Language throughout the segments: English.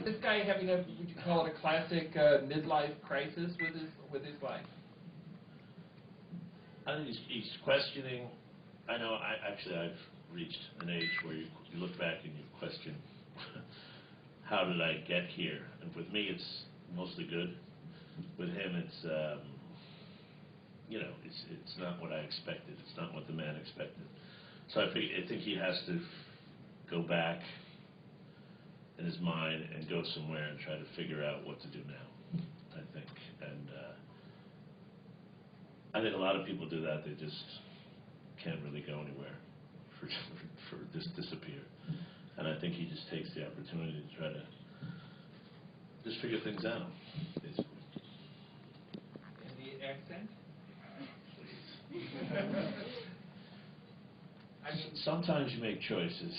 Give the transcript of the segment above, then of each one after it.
this guy having a, would you call it a classic midlife crisis with his life? I think he's questioning. I know. I've reached an age where you look back and you question, how did I get here? And with me, it's mostly good. With him, it's it's not what I expected. It's not what the man expected. So I think he has to go back in his mind and go somewhere and try to figure out what to do now, I think. And I think a lot of people do that. They just can't really go anywhere, for just disappear. And I think he just takes the opportunity to try to just figure things out, basically. And the accent? Please. Sometimes you make choices,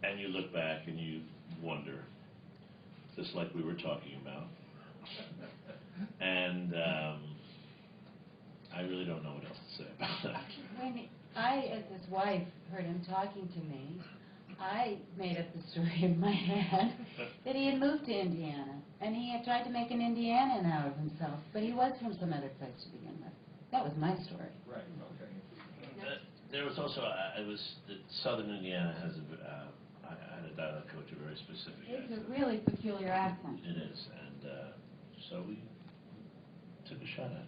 and you look back and you wonder, just like we were talking about. And I really don't know what else to say about that. When I, as his wife, heard him talking to me, I made up the story in my head that he had moved to Indiana, and he had tried to make an Indianan out of himself, but he was from some other place to begin with. That was my story. Right, okay. There was also, Southern Indiana has I had a dialect coach, a very specific It's accent. a really peculiar accent. It is, and so we took a shot at it.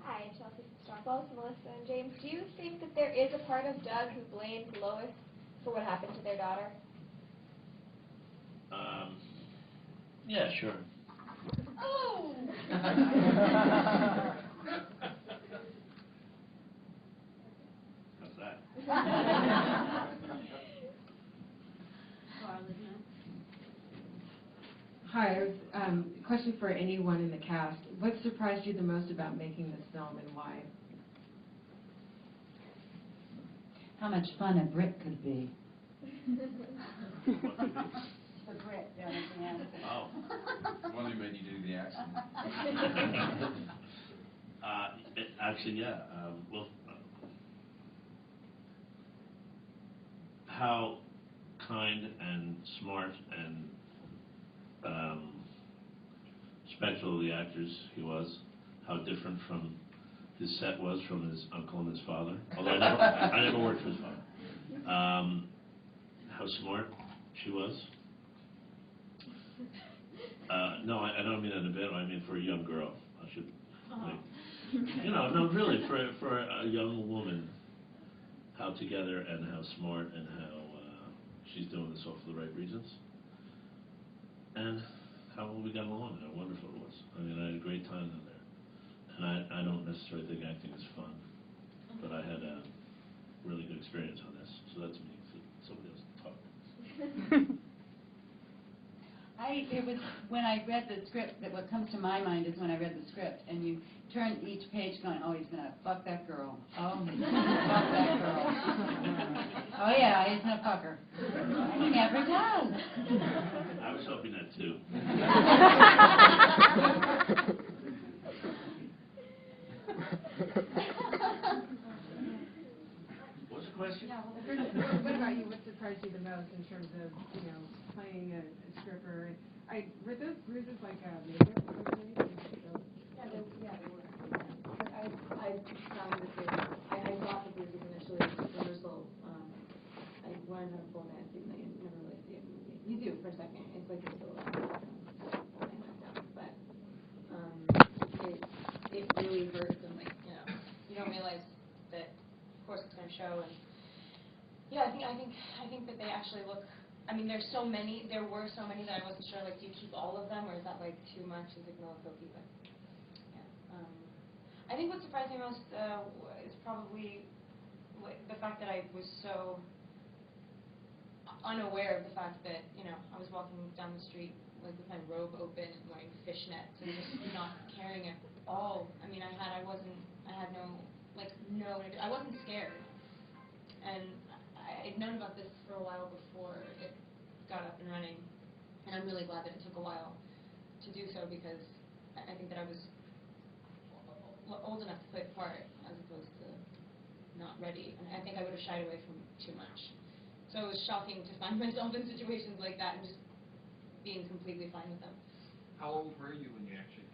Hi, Chelsea Stockwell, Melissa and James. Do you think that there is a part of Doug who blames Lois for what happened to their daughter? Yeah, sure. Oh! How's that? Hi, question for anyone in the cast. What surprised you the most about making this film, and why? How much fun a Brit could be. What could be? A Brit, yeah, that's the answer. Oh. Wonder when you do the accent. Actually, yeah. Well, how kind and smart and respectful of the actors he was. How different from his set was from his uncle and his father. Although I never worked for his father. How smart she was. No, I don't mean that in a bad way. I mean for a young girl. I should, no, really, for a young woman, how together and how smart and how she's doing this all for the right reasons. And how well we got along, how wonderful it was. I mean, I had a great time in there. And I don't necessarily think acting is fun, but I had a really good experience on this. So that's me. So somebody else talk. It was when I read the script that what comes to my mind is when I read the script and you turn each page going, oh, he's gonna fuck that girl. Oh, he's gonna fuck that girl. Oh yeah, he's gonna fuck her. And he never does. I was hoping that too. What's the question? Yeah, what about you? What surprised you the most in terms of, playing a stripper? Were those bruises like makeup? Yeah, they were. But I found that I thought the bruises initially at rehearsal. I learned how to pole dance even though you never really see it in the movie. You do for a second. It's like you're still falling back down. But it really hurts and you don't realize that of course it's going to show. And yeah, I think that they actually look. I mean, there were so many that I wasn't sure, do you keep all of them, or is that, too much? Is it Cookie? But, yeah. I think what surprised me most is probably the fact that I was so unaware of the fact that, I was walking down the street, with my robe open and wearing fishnets and just not caring at all. I mean, I wasn't scared. And I'd known about this for a while before it got up and running, and I'm really glad that it took a while to do so because I think that I was old enough to play the part as opposed to not ready. And I think I would have shied away from too much. So it was shocking to find myself in situations like that and just being completely fine with them. How old were you when you actually